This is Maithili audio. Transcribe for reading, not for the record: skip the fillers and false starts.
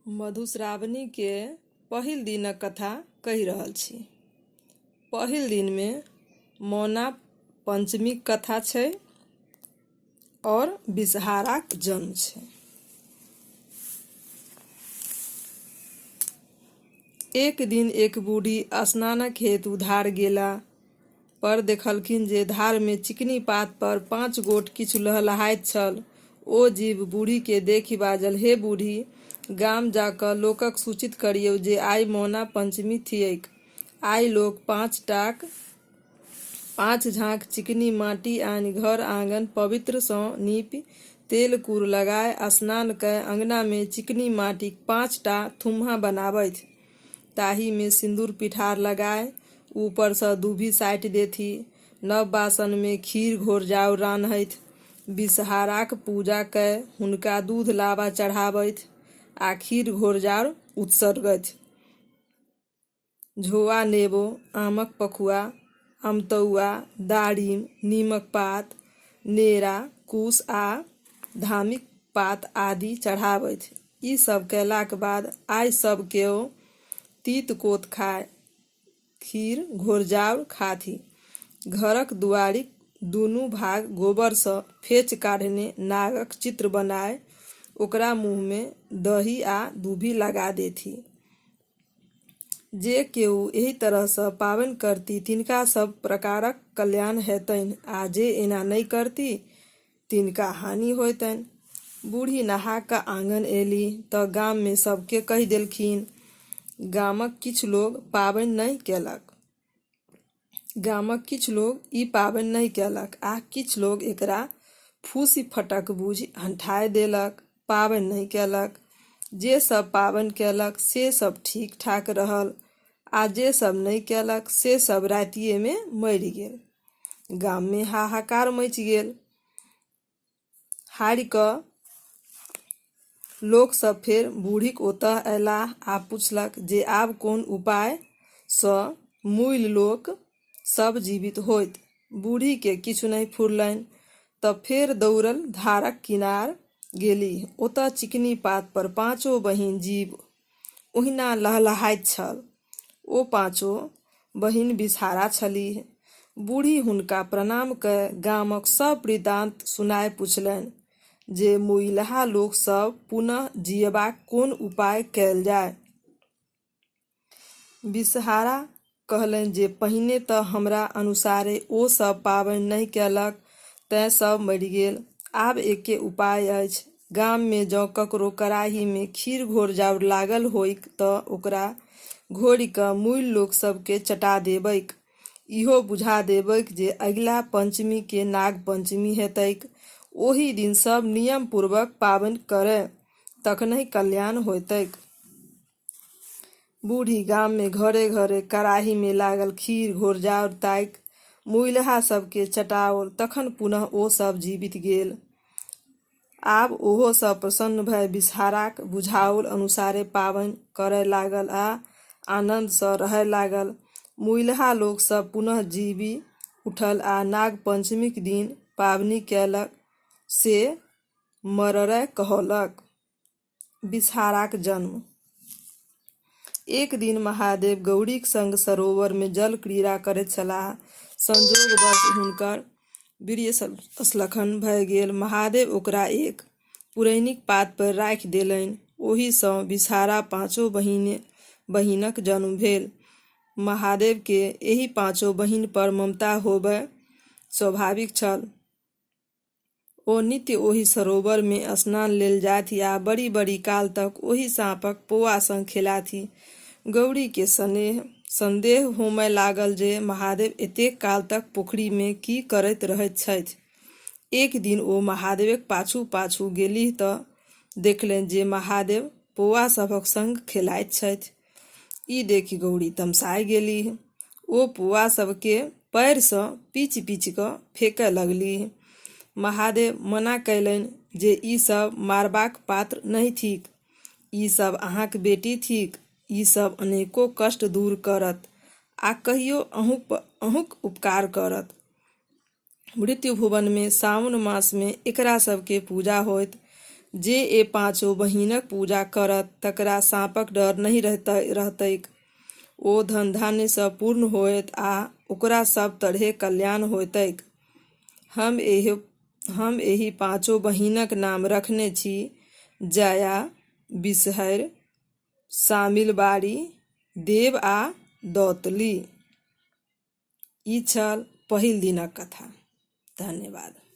मधुश्रावणी के पहिल दिनक कथा कहि रहल छी। पहिल दिन में मौना पंचमीक कथा छै और विषहाराक जन्म छै। एक दिन एक बूढ़ी स्नानक हेतु धार गेला पर देखलखिन जे धार में चिकनी पात पर 5 गोट किछु लहलहाइत छल। ओ जीव बूढ़ी के देखि बाजल, हे बूढ़ी, गाम जाकऽ लोकक सूचित करियौ जे आइ मौना पंचमी थियैक। आइ लोक 5 झाँक चिकनी माटी आनि घर आंगन पवित्र सँ नीपि तेल कूर लगाय स्नान कय अंगना में चिकनी माटीक 5 टा थुम्हा बनाबथि। ताही में सिंदूर पिठार लगाय ऊपर सँ दूभी साटि देथि। नव बासन में खीर घोरजाउर रान्हथि। विषहाराक पूजा कय हुनका दूध लाबा चढ़ाबथि आ खीर घोरजाउर उत्सर्गथि। झोआ नेबो, आमक पकुआ, अमतौआ, दारिम, नीमक पात, नेरा, कूश आ धामीक पात आदि चढ़ाबथि। ई सब कयलाक बाद आइ सब केओ तीत कोत खाय, खीर घोरजाउर खाथि। घरक दुआरिक दुनू भाग गोबर सँ फेच काढ़ने नागक चित्र बनाय ओकरा मुँह में दही आ दूभी लगा देथि। जे केओ एहि तरह सँ पाबनि करती तिनका सब प्रकारक कल्याण हेतनि आ जे एना नहि करती तिनका हानि होयतनि। बूढ़ी नहा कऽ आँगन एली तऽ गाम में सबके कहि देलखिन। गामक किछु लोग पाबनि नहि केलक। गामक किछु लोग ई पाबनि नहि केलक आ किछु लोग एकरा फूसी फटक बुझि हंठाय देलक, पाबनि नहि केलक। जे सब पाबनि केलक से सब ठीक ठाक रहल आ जे सब नहि केलक से सब रातिये में मरि गेल। गाम में हाहाकार मचि गेल। हारि कऽ लोक सब फेर बूढ़ीक ओतऽ अयलाह आ पुछलक जे आब कोन उपाय सँ मूल लोक सब जीवित होइत। बूढ़ी के किछु नहि फुरलनि तऽ फेर दौड़ल धारक किनार गेलीह। ओतऽ चिकनी पात पर 5 बहिन जीव ओहिना लहलहाइत छल। ओ 5 बहिन विषहारा छलीह। बूढ़ी हुनका प्रणाम कय गामक सब वृत्तांत सुनाय पुछलनि जे मुइलहा लोक सब पुनः जियबाक कोन उपाय कयल जाय। विषहारा कहलनि जे पहिने तऽ हमरा अनुसारे ओ सब पाबनि नहि केलक तेँ सब मरि गेल। आब एके उपाय अछि। गाम में जँ ककरो कराही में खीर घोरजाउर लागल होइक तऽ ओकरा घोरि कऽ मूल लोक सबके चटा देबैक। इहो बुझा देबैक जे अगिला पंचमी के नाग पंचमी हेतैक। ओहि दिन सब नियम पूर्वक पाबनि करय, तखनहि कल्याण होयतैक। बूढ़ी गाम में घरे घरे कराही में लागल खीर घोरजाउर ताकि मुइलहा सबके चटाओल। तखन पुनः ओ सब जीवित गेल। आब ओहो सब प्रसन्न भय विषहाराक बुझाओल अनुसारे पाबनि करय लागल आ आनन्द सँ रहय लागल। मुइलहा लोक सब पुनः जीबि उठल आ नाग पंचमीक दिन पाबनि कयलक से मरड़य कहलक। विषहाराक जन्म। एक दिन महादेव गौरीक संग सरोवर में जल क्रीड़ा करैत छलाह। संजोगवश हुनकर वीर्य स्खलन भऽ गेल। महादेव ओकरा एक पुरैनीक पात पर राखि देलनि। ओहि सँ विषहारा 5 बहिनक जन्म भेल। महादेव के एहि 5 बहिन पर ममता होबय स्वाभाविक छल। ओ नित्य ओहि सरोवर में स्नान लेल जाथि आ बड़ी बड़ी काल तक ओहि साँपक पौआ संग खेलाथि। गौरी के संदेह होमय लागल जे महादेव एतेक काल तक पोखरी में की करैत रहैत छथि। एक दिन ओ महादेवक पाछू पाछू गेलीह तऽ देखलनि जे महादेव पौआ सभक संग खेलाइत छथि। ई देखि गौरी तमसाय गेलीह। ओ पौआ सबके पैर सँ पीच पीच कऽ फेकय लगलीह। महादेव मना कयलनि जे ई सब मारबाक पात्र नहि थिक। ई सब अहाँक बेटी थिक। ई सब अनेको कष्ट दूर करत आ कहियो अहूँक उपकार करत। मृत्यु भुवन में सावन मास में एकरा सबके पूजा होइत। जे ए पाँचो बहिनक पूजा करत तकरा साँपक डर नहीं रहतैक। ओ धन धान्य सँ पूर्ण होयत आ ओकरा सब तरहे कल्याण होयतैक। हम एहि पाँचो बहिनक नाम रखने छी जया, बिषहरि, शामिलबारी, देव आ दौतली। ई छल पहिल दिनक कथा। धन्यवाद।